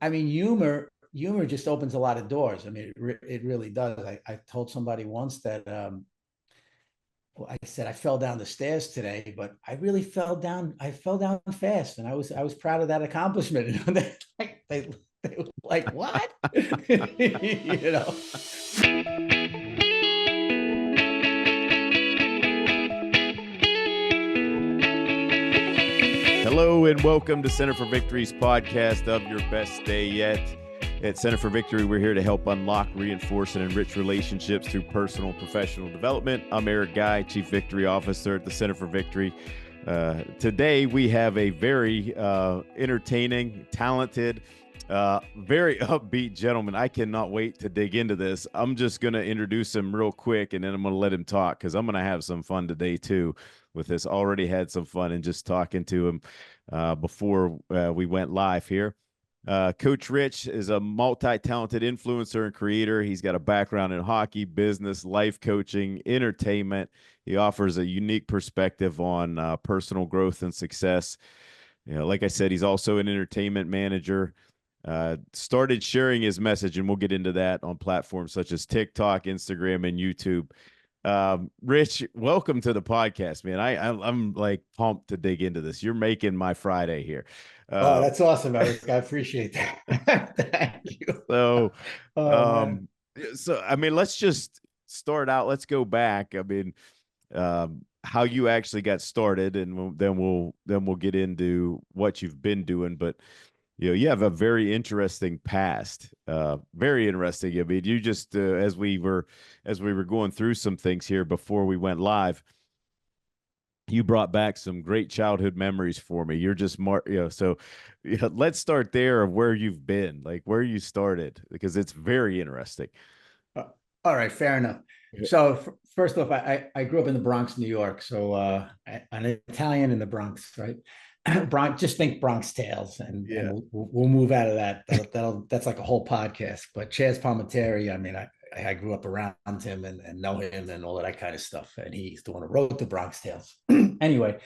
I mean, humor just opens a lot of doors. I mean, it really does. I told somebody once that well, I said I fell down the stairs today, but I really fell down. I fell down fast, and I was proud of that accomplishment. You know, they were like, "What?" you know. Hello and welcome to Center for Victory's podcast of Your Best Day Yet. At Center for Victory, we're here to help unlock, reinforce, and enrich relationships through personal and professional development. I'm Eric Guy, Chief Victory Officer at the Center for Victory. Today, we have a very entertaining, talented, very upbeat gentleman. I cannot wait to dig into this. I'm just going to introduce him real quick, and then I'm going to let him talk because I'm going to have some fun today, too, with this. Already had some fun in just talking to him before we went live here. Coach Rich is a multi-talented influencer and creator. He's got a background in hockey, business, life coaching, entertainment. He offers a unique perspective on personal growth and success. You know, like I said, he's also an entertainment manager. Started sharing his message, and we'll get into that on platforms such as TikTok, Instagram, and YouTube. Rich, welcome to the podcast, man. I'm like pumped to dig into this. You're making my Friday here. Oh, that's awesome, Eric. I appreciate that. Thank you. So, Oh man. I mean, let's just start out. Let's go back. I mean, how you actually got started, and then we'll get into what you've been doing. But you know, you have a very interesting past. Very interesting. I mean, you just as we were going through some things here before we went live, you brought back some great childhood memories for me. You're just more, you know, so let's start there of where you've been, like where you started, because it's very interesting. Uh, All right, fair enough. So first off, I grew up in the Bronx, New York. So an Italian in the Bronx, right? Bronx, just think Bronx Tales, and Yeah. we'll move out of that. That's like a whole podcast. But Chaz Palminteri, I mean, I grew up around him and know him and all of that kind of stuff. And he's the one who wrote the Bronx Tales. Anyway,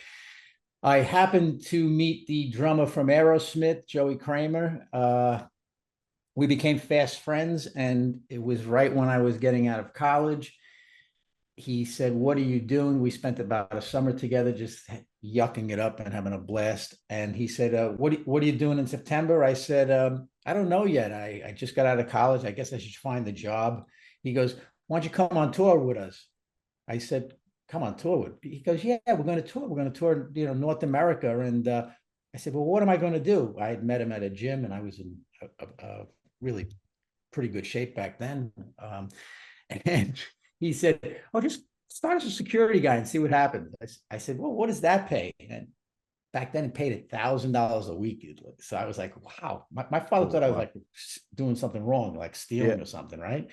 I happened to meet the drummer from Aerosmith, Joey Kramer. We became fast friends, and it was right when I was getting out of college. He said, "What are you doing?" We spent about a summer together, just yucking it up and having a blast. And he said, what are you doing in September?" I said, "I don't know yet. I just got out of college. I guess I should find a job." He goes, "Why don't you come on tour with us?" I said, "Come on tour with?" He goes, "Yeah, we're going to tour. We're going to tour, North America." And I said, "Well, what am I going to do?" I had met him at a gym, and I was in a really pretty good shape back then. And he said, "Oh, just start as a security guy and see what happens." I said, "Well, what does that pay?" And back then it paid $1,000 a week. So I was like, wow. My father thought I was like doing something wrong, like stealing or something, right?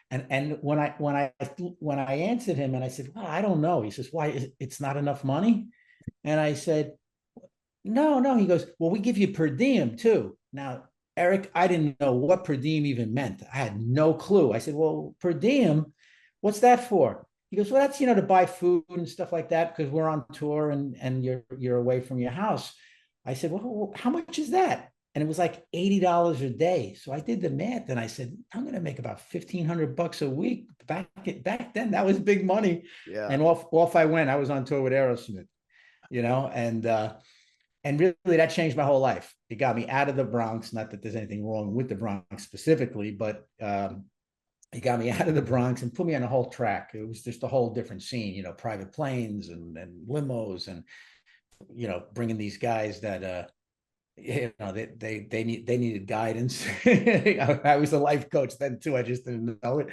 And when I answered him and I said, "Well, I don't know." He says, "Why? It's not enough money?" And I said, "No, no." He goes, "Well, we give you per diem too." Now, Eric, I didn't know what per diem even meant. I had no clue. I said, "Well, per diem, what's that for?" He goes, "Well, that's, to buy food and stuff like that because we're on tour and you're away from your house." I said, "Well, how much is that?" And it was like $80 a day. So I did the math and I said, "I'm going to make about $1,500 a week." Back then, that was big money. Yeah. And off I went. I was on tour with Aerosmith, and really that changed my whole life. It got me out of the Bronx. Not that there's anything wrong with the Bronx specifically, but it got me out of the Bronx and put me on a whole track. It was just a whole different scene, private planes and limos and, bringing these guys that, they needed guidance. I was a life coach then too. I just didn't know it.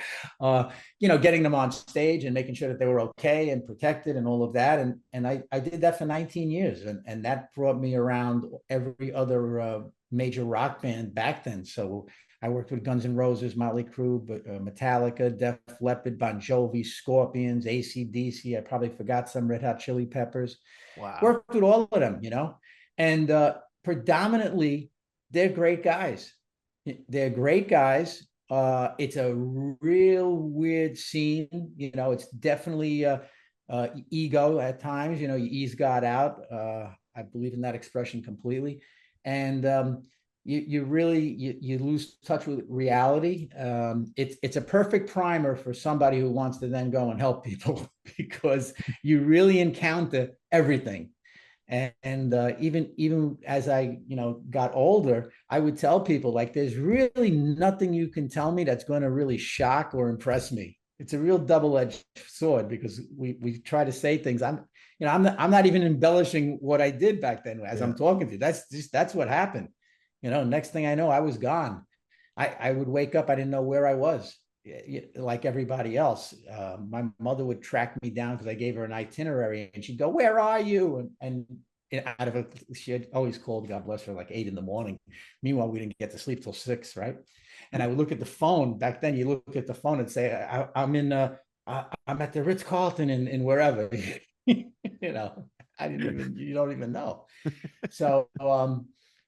Getting them on stage and making sure that they were okay and protected and all of that. And I did that for 19 years, and that brought me around every other major rock band back then. So I worked with Guns N' Roses, Motley Crue, Metallica, Def Leppard, Bon Jovi, Scorpions, AC/DC. I probably forgot some, Red Hot Chili Peppers. Wow. Worked with all of them, and predominantly they're great guys. They're great guys. It's a real weird scene. It's definitely ego at times. You ease God out. I believe in that expression completely. And you really you lose touch with reality. It's a perfect primer for somebody who wants to then go and help people because you really encounter everything. And even as I got older, I would tell people like, there's really nothing you can tell me that's going to really shock or impress me. It's a real double-edged sword because we try to say things. I'm not even embellishing what I did back then as I'm talking to you. That's what happened. Next thing I know, I was gone. I would wake up, I didn't know where I was, like everybody else. My mother would track me down because I gave her an itinerary, and she'd go, "Where are you?" And out of it, she had always called, God bless her, like 8 a.m. Meanwhile, we didn't get to sleep till 6, right? And I would look at the phone. Back then, you look at the phone and say, I'm at the Ritz-Carlton in wherever." I didn't even, you don't even know. So,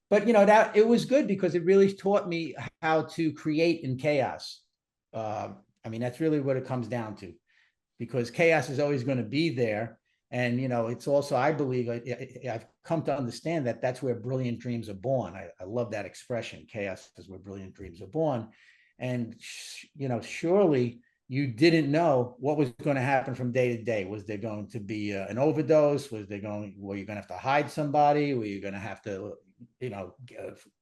but that it was good because it really taught me how to create in chaos. That's really what it comes down to, because chaos is always going to be there. And, it's also, I believe, I've come to understand that that's where brilliant dreams are born. I love that expression. Chaos is where brilliant dreams are born. And, surely you didn't know what was going to happen from day to day. Was there going to be an overdose? Were you going to have to hide somebody? Were you going to have to,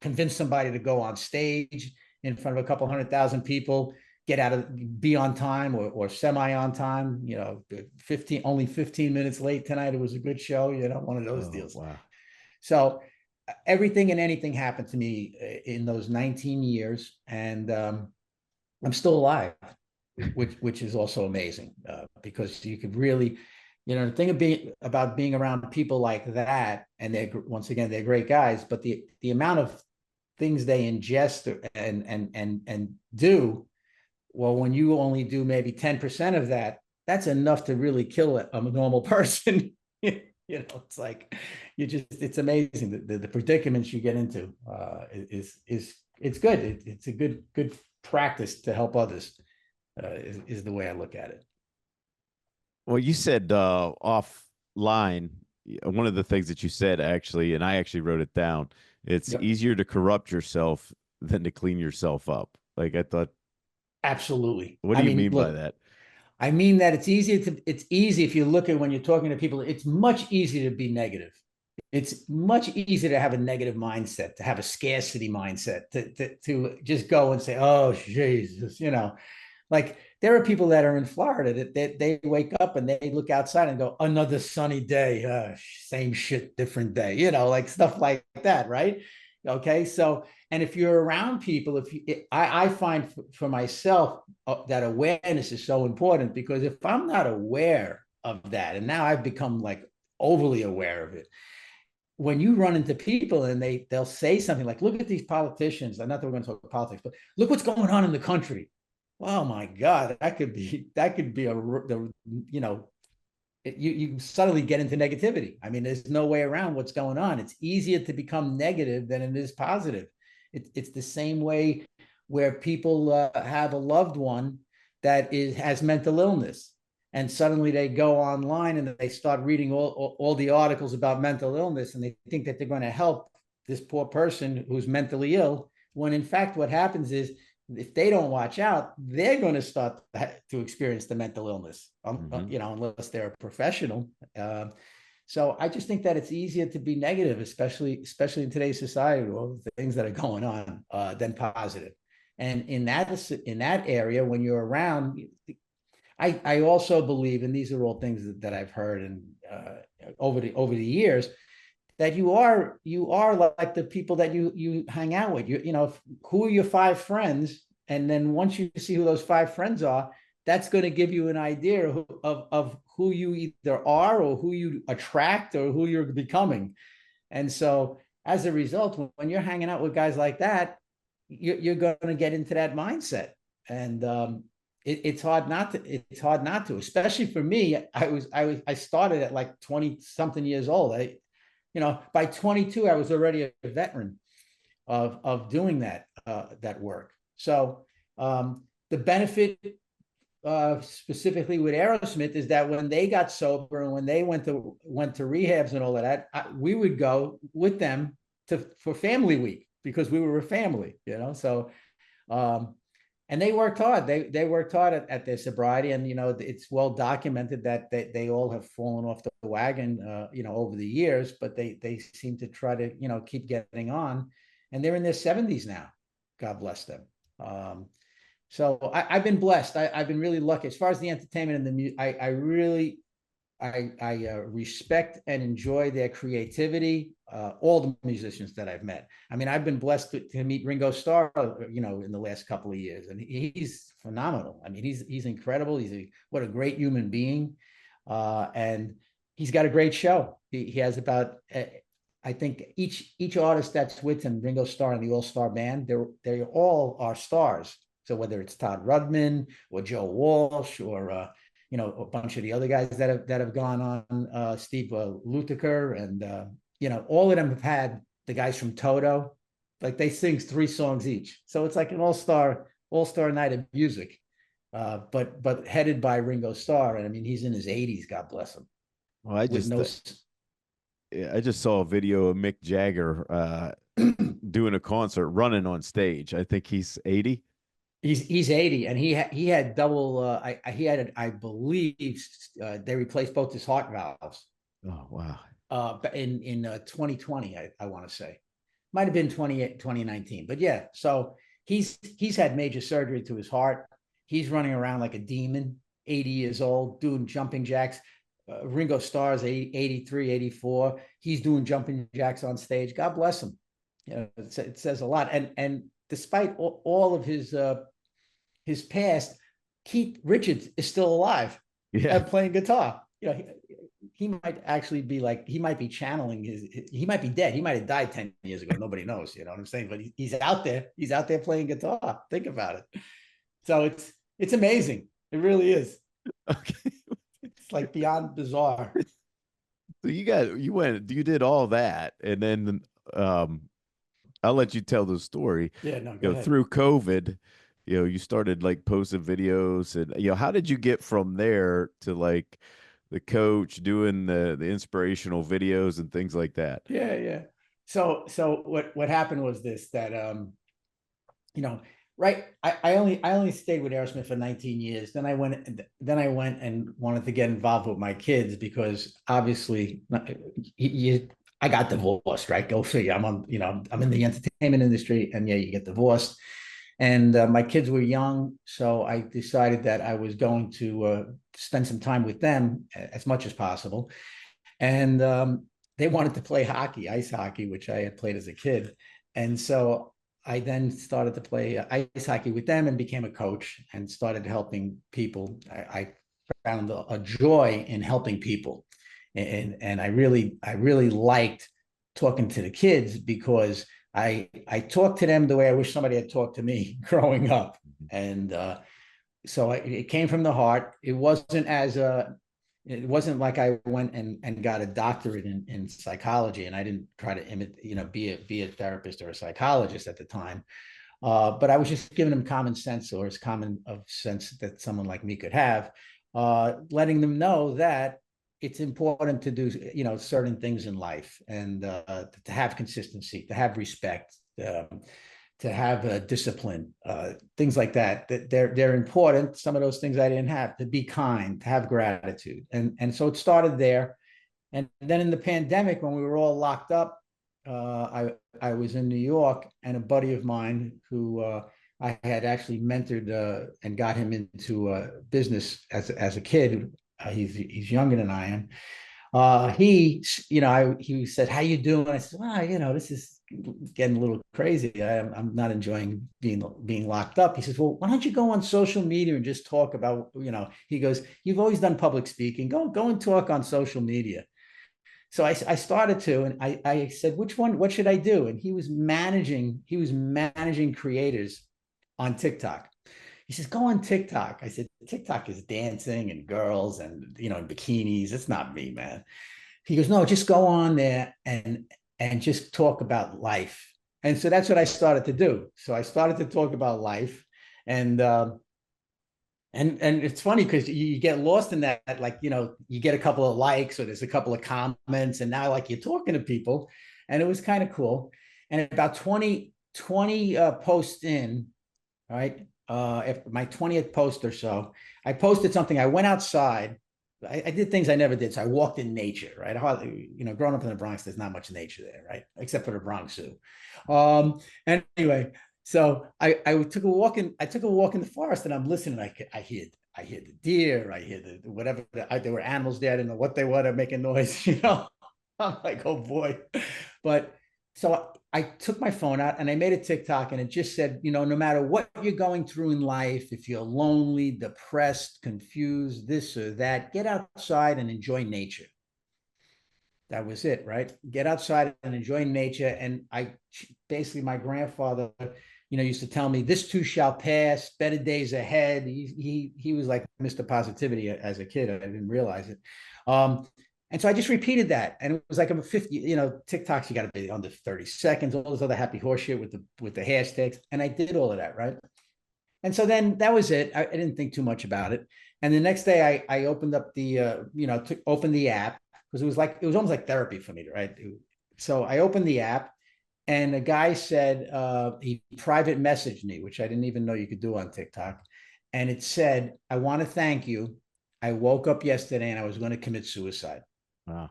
convince somebody to go on stage in front of a couple 100,000 people, be on time or semi on time, 15 minutes late tonight. It was a good show, one of those deals. Wow. So everything and anything happened to me in those 19 years. And I'm still alive, which is also amazing, because you could really, the thing about being around people like that, and they're great guys, but the amount of things they ingest and do, well, when you only do maybe 10% of that, that's enough to really kill a normal person. It's like, it's amazing the predicaments you get into. It's good. It's a good practice to help others, is the way I look at it. Well, you said offline, one of the things that you said, actually, and I actually wrote it down, it's easier to corrupt yourself than to clean yourself up. Like, I thought. Absolutely. What do you mean by that? I mean that it's easy if you look at, when you're talking to people, it's much easier to be negative. It's much easier to have a negative mindset, to have a scarcity mindset, to just go and say, "Oh, Jesus," like there are people that are in Florida that they wake up and they look outside and go, "Another sunny day, same shit, different day," like stuff like that, right? Okay, so, and if you're around people, I find for myself that awareness is so important, because if I'm not aware of that, and now I've become like overly aware of it, when you run into people and they'll say something like, "Look at these politicians," and not that we're going to talk politics, but look what's going on in the country. Oh my God, that could be you suddenly get into negativity. There's no way around what's going on. It's easier to become negative than it is positive. It's the same way where people have a loved one that has mental illness, and suddenly they go online and they start reading all the articles about mental illness, and they think that they're going to help this poor person who's mentally ill, when in fact what happens is, if they don't watch out, they're going to start to experience the mental illness, unless they're a professional. So I just think that it's easier to be negative, especially in today's society, with all the things that are going on, than positive. And in that area, when you're around, I also believe, and these are all things that I've heard and over the years, that you are like the people that you hang out with. Who are your 5 friends, and then once you see who those 5 friends are, that's going to give you an idea of who you either are, or who you attract, or who you're becoming. And so as a result, when you're hanging out with guys like that, you're going to get into that mindset. And it's hard not to, especially for me. I started at like 20 something years old. By 22, I was already a veteran of doing that work. So the benefit, specifically with Aerosmith, is that when they got sober and when they went to rehabs and all of that, we would go with them for Family Week. because we were a family, you know. So and they worked hard. They worked hard at their sobriety, and you know, it's well documented that they all have fallen off the wagon, you know, over the years. But they seem to try to, you know, keep getting on, and they're in their 70s now. God bless them. So I've been blessed. I've been really lucky as far as the entertainment and the music. I really respect and enjoy their creativity. All the musicians that I've met. I mean, I've been blessed to meet Ringo Starr, you know, in the last couple of years, and he's phenomenal. I mean, he's incredible. What a great human being, and he's got a great show. He has about, I think each artist that's with him, Ringo Starr and the All Star Band, they all are stars. So whether it's Todd Rundgren or Joe Walsh or you know, a bunch of the other guys that have gone on, Steve Lukather, and you know, all of them have had the guys from Toto, like they sing 3 songs each. So it's like an all-star night of music, but headed by Ringo Starr. And I mean, he's in his 80s, God bless him. Well, I just saw a video of Mick Jagger doing a concert, running on stage. I think he's 80. He's 80, and he had double. I believe they replaced both his heart valves. Oh wow! In 2020, I want to say, might have been 2019, but yeah. So he's had major surgery to his heart. He's running around like a demon, 80 years old, doing jumping jacks. Ringo Starr's 83, 84. He's doing jumping jacks on stage. God bless him. You know, it says a lot. And despite all of his past, Keith Richards is still alive, and playing guitar. You know, he might actually be like, he might be channeling he might be dead. He might have died 10 years ago. Nobody knows, you know what I'm saying? But he's out there. He's out there playing guitar. Think about it. So it's amazing. It really is. Okay. It's like beyond bizarre. So you did all that, and then I'll let you tell the story. Yeah, no, go ahead. Through COVID, you know, you started like posting videos, and you know, how did you get from there to like the coach doing the inspirational videos and things like that? Yeah. So what happened was this, that you know, right, I only stayed with Aerosmith for 19 years. Then I went and wanted to get involved with my kids, because obviously I got divorced, right? Go figure. I'm in the entertainment industry, and yeah, you get divorced. And my kids were young, so I decided that I was going to spend some time with them as much as possible. And they wanted to play hockey, ice hockey, which I had played as a kid. And so I then started to play ice hockey with them and became a coach and started helping people. I found a joy in helping people. And I really liked talking to the kids, because I talked to them the way I wish somebody had talked to me growing up. And so it came from the heart. It wasn't like I went and got a doctorate in psychology, and I didn't try to be a therapist or a psychologist at the time. But I was just giving them common sense, or as common of sense that someone like me could have, letting them know that it's important to do, you know, certain things in life, and to have consistency, to have respect, to have a discipline, things like that. That they're important. Some of those things I didn't have. To be kind, to have gratitude, and so it started there. And then in the pandemic, when we were all locked up, I was in New York, and a buddy of mine who I had actually mentored and got him into business as a kid. He's younger than I am. He said, "How you doing?" I said, "Well, you know, this is getting a little crazy. I'm not enjoying being locked up." He says, "Well, why don't you go on social media and just talk about, you know," he goes, "You've always done public speaking. Go and talk on social media." So I started to, and I said, what should I do? And he was managing creators on TikTok. He says, "Go on TikTok." I said, "TikTok is dancing and girls and, you know, in bikinis. It's not me, man." He goes, "No, just go on there and just talk about life." And so that's what I started to do. So I started to talk about life, and it's funny because you get lost in that, like, you know, you get a couple of likes, or there's a couple of comments, and now like you're talking to people, and it was kind of cool. And about 20 20 posts in, right? After my 20th post or so, I posted something. I went outside. I did things I never did. So I walked in nature, right? Growing up in the Bronx, there's not much nature there, right? Except for the Bronx Zoo. Anyway, so I took a walk in. I took a walk in the forest, and I'm listening. I hear the deer. I hear the whatever. There were animals there. I didn't know what they were. They're making noise. I'm like, oh boy. But so I took my phone out and I made a TikTok, and it just said, no matter what you're going through in life, if you're lonely, depressed, confused, this or that, get outside and enjoy nature. That was it, right? Get outside and enjoy nature. And basically, my grandfather, used to tell me, this too shall pass, better days ahead. He was like Mr. Positivity as a kid. I didn't realize it. And so I just repeated that. And it was like I'm 50, TikToks, you got to be under 30 seconds, all this other happy horse shit with the hashtags. And I did all of that, right? And so then that was it. I didn't think too much about it. And the next day I opened up opened the app, because it was almost like therapy for me, right? So I opened the app, and a guy said, he private messaged me, which I didn't even know you could do on TikTok. And it said, I want to thank you. I woke up yesterday and I was going to commit suicide. Wow.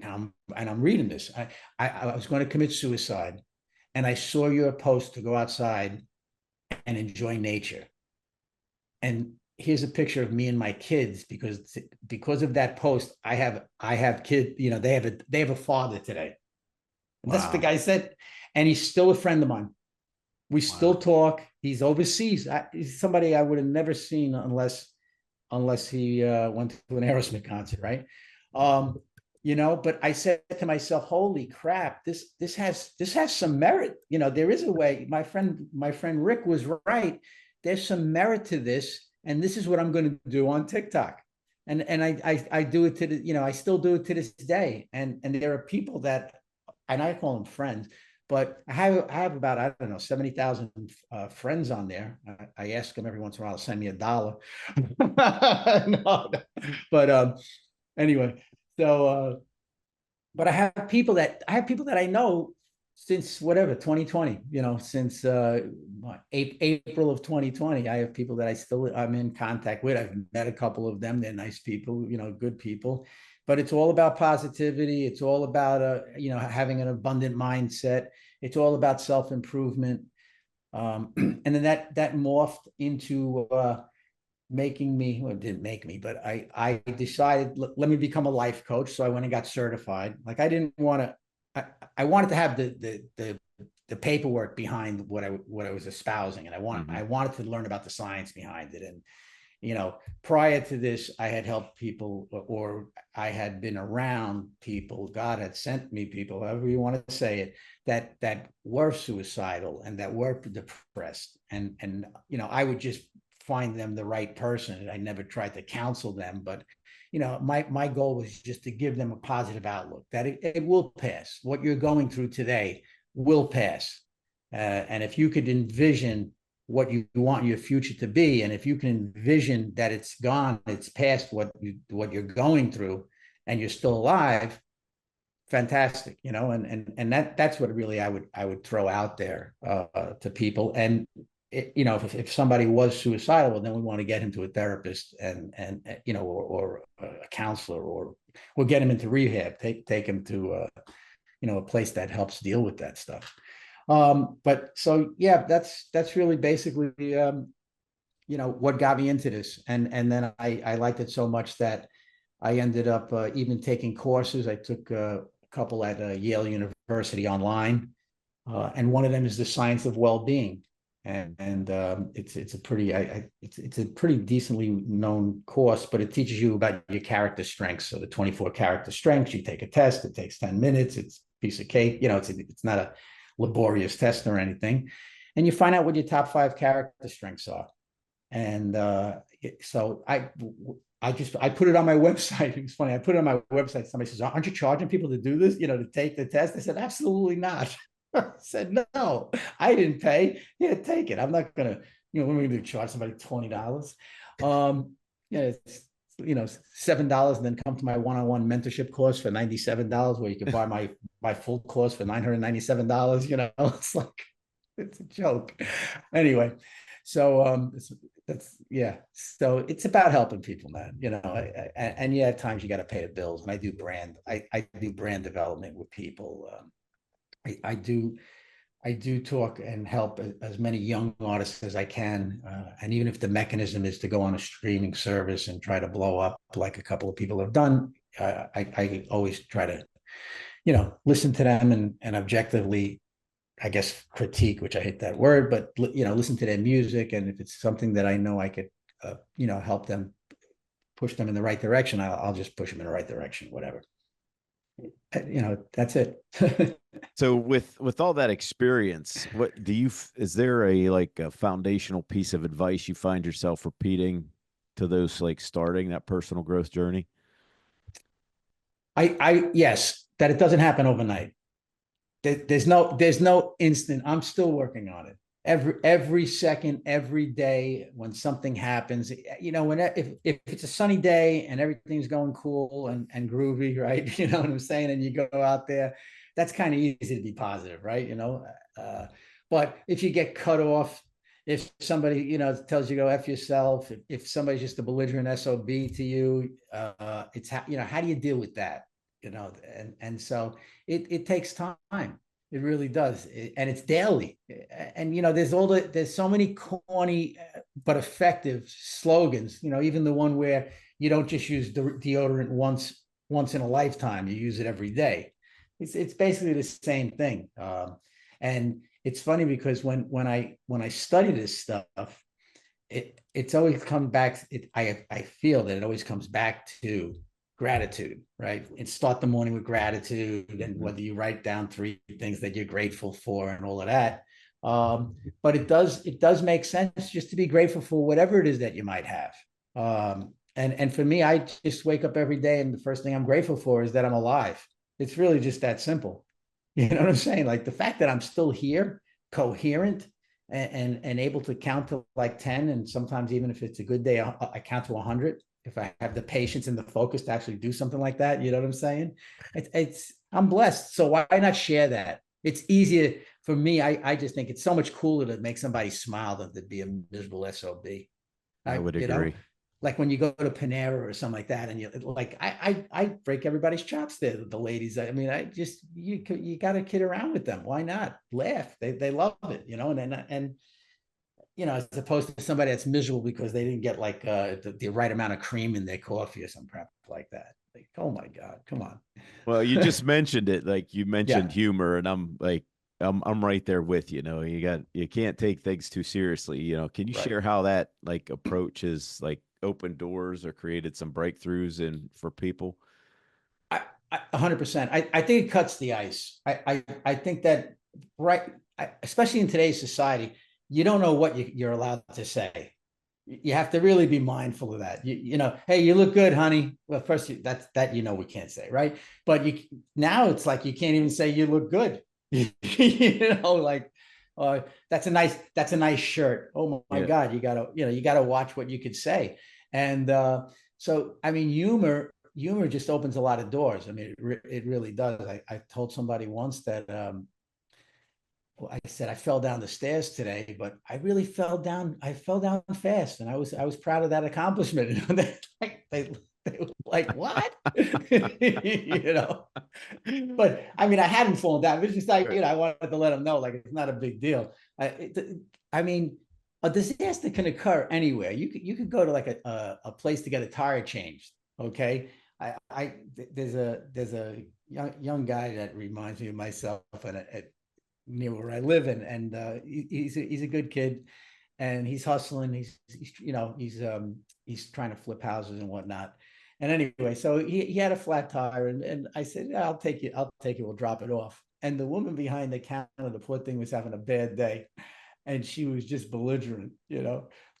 And I'm reading this. I was going to commit suicide, and I saw your post to go outside and enjoy nature. And here's a picture of me and my kids, because of that post, I have kids, they have a father today. Wow. That's what the guy said. And he's still a friend of mine. We still talk. He's overseas. He's somebody I would have never seen unless he went to an Aerosmith concert, right? But I said to myself, holy crap, this has some merit. There is a way. My friend Rick was right. There's some merit to this, and this is what I'm going to do on TikTok. And I do it to I still do it to this day. And there are people that, and I call them friends, but I have about, I don't know, 70,000 friends on there. I ask them every once in a while to send me $1. No. But anyway, so but I have people that I know since whatever 2020, since April of 2020. I have people that I'm in contact with. I've met a couple of them. They're nice people, good people. But it's all about positivity. It's all about having an abundant mindset. It's all about self-improvement. And then that morphed into making me, well, it didn't make me, but I decided, let me become a life coach. So I went and got certified. Like, I didn't want to, I wanted to have the paperwork behind what I was espousing. And I wanted to learn about the science behind it. And, prior to this, I had helped people, or I had been around people, God had sent me people, however you want to say it, that were suicidal and that were depressed. And I would just find them the right person. I never tried to counsel them, but my goal was just to give them a positive outlook that it will pass. What you're going through today will pass. And if you could envision what you want your future to be, and if you can envision that it's gone, it's past what you're going through, and you're still alive, fantastic. And that's what really I would throw out there to people. And if somebody was suicidal, well, then we want to get him to a therapist and or a counselor, or we'll get him into rehab, take him to a place that helps deal with that stuff. But so, yeah, that's really basically, what got me into this. And then I liked it so much that I ended up even taking courses. I took a couple at Yale University online. And one of them is the Science of Well-Being. And it's a pretty it's a pretty decently known course, but it teaches you about your character strengths. So the 24 character strengths, you take a test, it takes 10 minutes, it's a piece of cake, it's not a laborious test or anything, and you find out what your top 5 character strengths are. And so I put it on my website. It was funny, I put it on my website. Somebody says, aren't you charging people to do this, to take the test? I said, absolutely not. I said, no, I didn't pay. Yeah, take it. I'm not gonna, when we're gonna charge somebody $20. It's $7, and then come to my one-on-one mentorship course for $97, where you can buy my full course for $997. It's like, It's a joke. Anyway, so that's yeah. So it's about helping people, man. And yeah, at times you got to pay the bills. And I do I do brand development with people. I do talk and help as many young artists as I can. And even if the mechanism is to go on a streaming service and try to blow up like a couple of people have done, I always try to, listen to them and objectively, I guess, critique, which I hate that word, but, listen to their music. And if it's something that I know I could, help them, push them in the right direction, I'll just push them in the right direction, whatever. That's it. So with all that experience, what do you, is there a foundational piece of advice you find yourself repeating to those like starting that personal growth journey? Yes, that it doesn't happen overnight. There's no instant. I'm still working on it. Every second, every day when something happens, if it's a sunny day and everything's going cool and groovy, right? You know what I'm saying? And you go out there, that's kind of easy to be positive, right? But if you get cut off, if somebody, tells you go F yourself, if somebody's just a belligerent SOB to you, it's how do you deal with that? And so it takes time. It really does. And it's daily. And, there's so many corny, but effective slogans, even the one where you don't just use deodorant once in a lifetime, you use it every day. It's basically the same thing. And it's funny because when I study this stuff, it's always come back. I feel that it always comes back to gratitude, right? And start the morning with gratitude, and whether you write down 3 things that you're grateful for and all of that. But it does make sense just to be grateful for whatever it is that you might have. And for me, I just wake up every day and the first thing I'm grateful for is that I'm alive. It's really just that simple. You know what I'm saying? Like the fact that I'm still here, coherent, and able to count to like 10. And sometimes even if it's a good day, I count to 100. If I have the patience and the focus to actually do something like that, you know what I'm saying? I'm blessed. So why not share that? It's easier for me. I just think it's so much cooler to make somebody smile than to be a miserable SOB. I would agree. Like when you go to Panera or something like that, and you like, I break everybody's chops there. The ladies, I mean, you got to kid around with them. Why not laugh? They love it, and as opposed to somebody that's miserable because they didn't get like the right amount of cream in their coffee or some crap like that. Like, oh my God, come on. Well, you just mentioned it. Like you mentioned humor, and I'm like, I'm right there with you. You can't take things too seriously. Can you share how that like approach is like opened doors or created some breakthroughs for people? 100%. I think it cuts the ice. I think that especially in today's society, you don't know what you're allowed to say. You have to really be mindful of that. Hey, you look good, honey. Well, first we can't say, right? But now it's like you can't even say you look good. Like that's a nice shirt. Oh my God, you gotta watch what you could say. And so I mean, humor just opens a lot of doors. I mean, it really does. I told somebody once that I said I fell down the stairs today, but I really fell down. I fell down fast, and I was proud of that accomplishment. They were like, what? But I mean, I hadn't fallen down. It was just like, I wanted to let them know, like, it's not a big deal. I mean, a disaster can occur anywhere. You could go to like a place to get a tire changed. Okay. There's a young guy that reminds me of myself, and near where I live, and he's a good kid, and he's hustling. He's trying to flip houses and whatnot. And anyway, so he had a flat tire, and I said, yeah, I'll take it. We'll drop it off. And the woman behind the counter, the poor thing, was having a bad day, and she was just belligerent,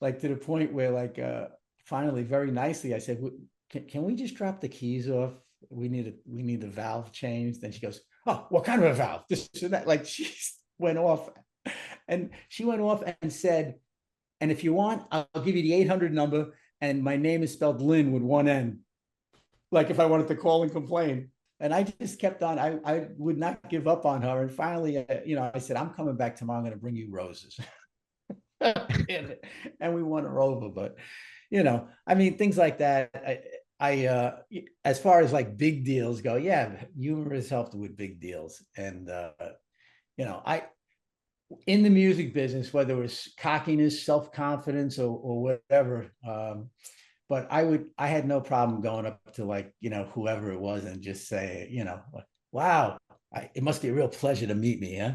like to the point where, like, finally, very nicely, I said, can we just drop the keys off? We need the valve changed. Then she goes, oh, what kind of a valve? This and that. Like, she went off, and said, and if you want, I'll give you the 800 number, and my name is spelled Lynn with one N. Like if I wanted to call and complain. And I just kept on. I would not give up on her. And finally, I said, I'm coming back tomorrow. I'm going to bring you roses. And we won her over. But, I mean, things like that. As far as like big deals go, yeah, humor has helped with big deals. And, I, in the music business, whether it was cockiness, self-confidence or whatever, but I had no problem going up to like, whoever it was and just say, like, wow, it must be a real pleasure to meet me, huh?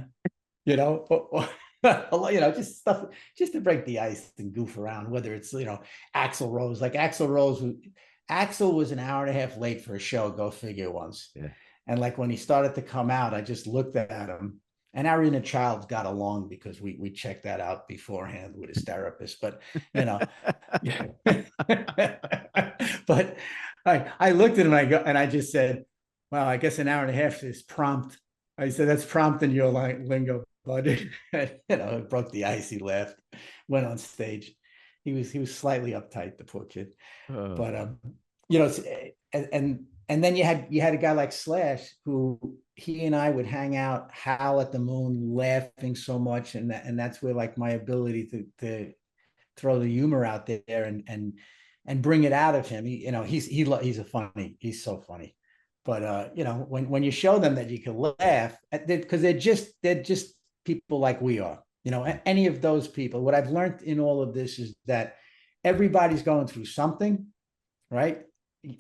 Just stuff, just to break the ice and goof around, whether it's, Axl Rose, like Axl was an hour and a half late for a show, go figure once. Yeah. And like when he started to come out, I just looked at him. And our inner child got along because we checked that out beforehand with his therapist. But but I looked at him and I just said, "Well, I guess an hour and a half is prompt." I said, "That's prompt in your lingo, bud." It broke the ice. He laughed, went on stage. He was slightly uptight, the poor kid. But and then you had a guy like Slash who he and I would hang out, howl at the moon, laughing so much, and that's where like my ability to throw the humor out there and bring it out of him. He's so funny. But when you show them that you can laugh, because they're just people like we are. Any of those people. What I've learned in all of this is that everybody's going through something, right?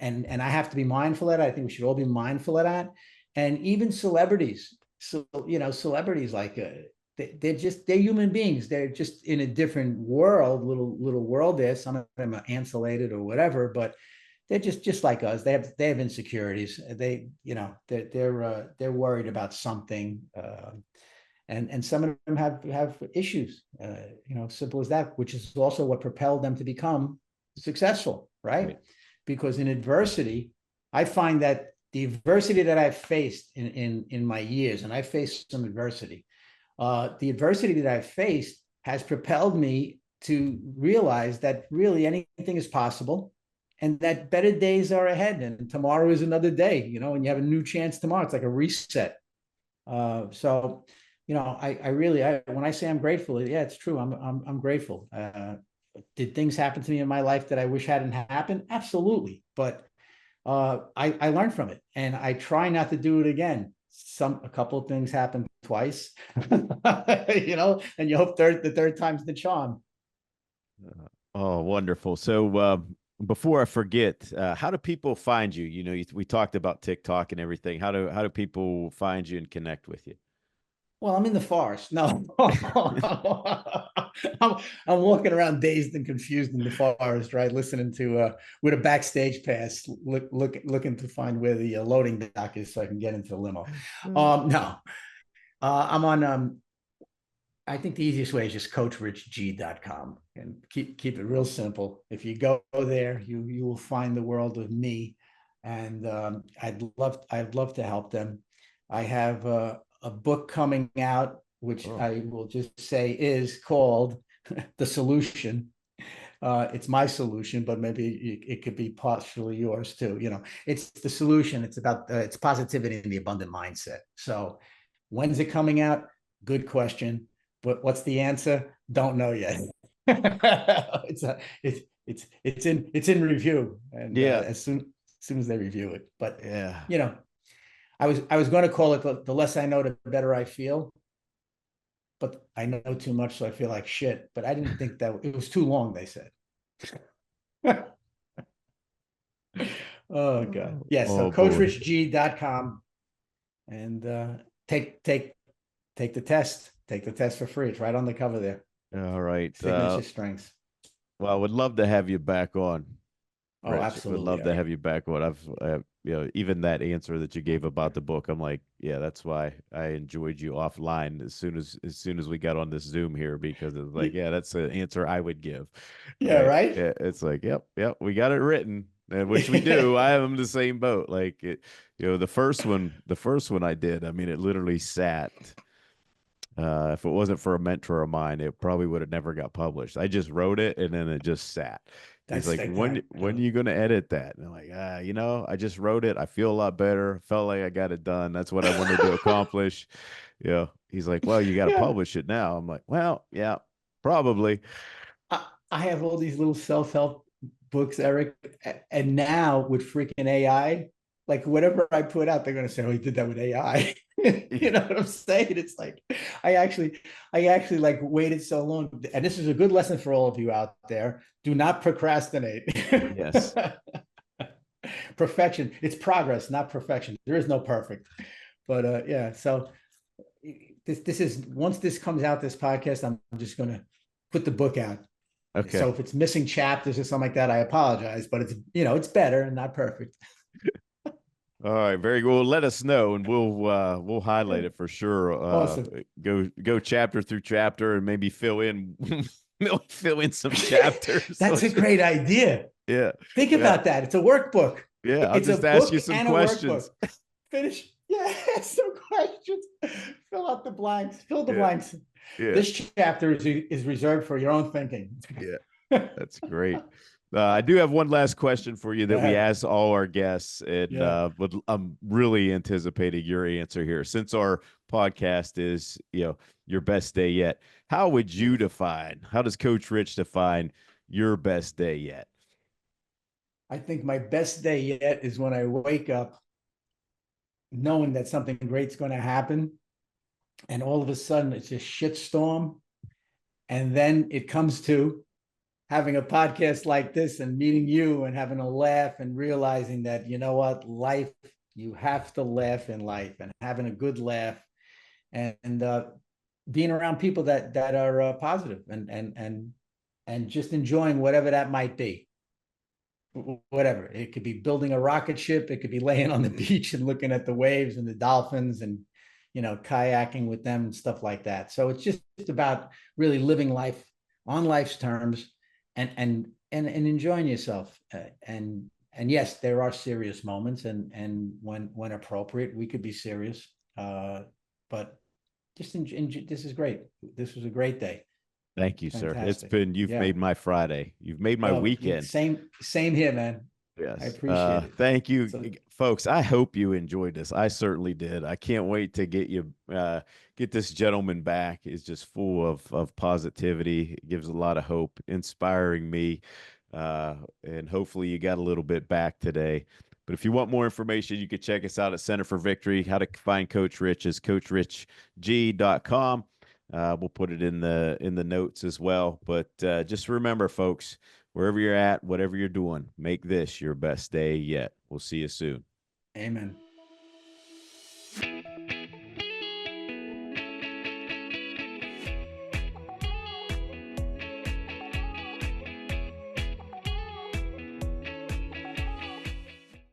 And I have to be mindful of that. I think we should all be mindful of that. And even celebrities, celebrities like they're human beings. They're just in a different world, little world there. Some of them are insulated or whatever, but they're just like us. They have insecurities. They're worried about something. And some of them have issues, simple as that, which is also what propelled them to become successful, right? Because in adversity, I find that the adversity that I've faced in my years, and I faced some adversity, the adversity that I've faced has propelled me to realize that really anything is possible and that better days are ahead and tomorrow is another day, and you have a new chance tomorrow. It's like a reset. So I really, when I say I'm grateful, yeah, it's true. I'm grateful. Did things happen to me in my life that I wish hadn't happened? Absolutely. But I learned from it and I try not to do it again. A couple of things happen twice, and you hope the third time's the charm. Oh, wonderful. So before I forget, how do people find you? We talked about TikTok and everything. How do people find you and connect with you? Well, I'm in the forest. No, I'm walking around dazed and confused in the forest, right? Listening to with a backstage pass, looking to find where the loading dock is so I can get into the limo. No, I'm on. I think the easiest way is just coachrichg.com and keep it real simple. If you go there, you will find the world of me, and I'd love to help them. I have a book coming out, which I will just say is called The Solution. It's my solution, but maybe it could be partially yours too. It's the solution. It's about it's positivity and the abundant mindset. So when's it coming out? Good question. What's the answer? Don't know yet. It's in review, and as soon as they review it. But yeah, I was going to call it the less I know, the better I feel. But I know too much, so I feel like shit. But I didn't think that it was too long, they said. Oh, God. Yeah, so coachrichg.com and take the test. Take the test for free. It's right on the cover there. All right. Signature strengths. Well, I would love to have you back on. Oh, Rich. absolutely. Would love to have you back on. I've even that answer that you gave about the book, I'm like, yeah, that's why I enjoyed you offline as soon as we got on this Zoom here, because it's like, yeah, that's an answer I would give. Yeah, right. Yeah, it's like, yep, we got it written, and which we do. I am the same boat. Like the first one I did. I mean, it literally sat. If it wasn't for a mentor of mine, it probably would have never got published. I just wrote it and then it just sat. He's That's like, like when are you going to edit that? And I'm like, I just wrote it. I feel a lot better. Felt like I got it done. That's what I wanted to accomplish. He's like, well, you got to yeah. publish it now. I'm like, well, yeah, probably. I have all these little self-help books, Eric, and now with freaking AI, like whatever I put out, they're gonna say, "Oh, he did that with AI." You know what I'm saying? It's like I actually like waited so long, and this is a good lesson for all of you out there. Do not procrastinate. Yes. Perfection. It's progress, not perfection. There is no perfect. But yeah, so this is once this comes out, this podcast, I'm just gonna put the book out. So Okay. if it's missing chapters or something like that, I apologize, but it's better and not perfect. All right, very good. Well, let us know, and we'll highlight it for sure. Awesome. Go chapter through chapter, and maybe fill in fill in some chapters. That's a great idea. Yeah, Think yeah, about that. It's a workbook. yeah. I'll It's a just ask you book some and a workbook. questions. Finish. Yeah, some questions. Fill out the blanks. Fill the Yeah, blanks. yeah, This chapter is reserved for your own thinking. yeah. That's great. I do have one last question for you Go that we ahead. ask all our guests, and Yeah. I'm really anticipating your answer here. Since our podcast is, your best day yet, how would you define? How does Coach Rich define your best day yet? I think my best day yet is when I wake up knowing that something great's going to happen, and all of a sudden it's a shitstorm, and then it comes to having a podcast like this and meeting you and having a laugh and realizing that, you know what, life, you have to laugh in life, and having a good laugh, and being around people that are positive, and just enjoying whatever that might be. Whatever it could be, building a rocket ship, it could be laying on the beach and looking at the waves and the dolphins, and kayaking with them and stuff like that. So it's just about really living life on life's terms, and enjoying yourself, and yes, there are serious moments, and when appropriate we could be serious, but just this is great. This was a great day. Thank you, sir. Fantastic. You've Yeah. made my Friday. You've made my weekend. Same here, man. I Yes. appreciate it. Thank you, So, folks. I hope you enjoyed this. I certainly did. I can't wait to get this gentleman back. It's just full of positivity. It gives a lot of hope, inspiring me. And hopefully you got a little bit back today. But if you want more information, you can check us out at Center for Victory. How to find Coach Rich is coachrichg.com. We'll put it in the notes as well. But just remember, folks, wherever you're at, whatever you're doing, make this your best day yet. We'll see you soon. amen.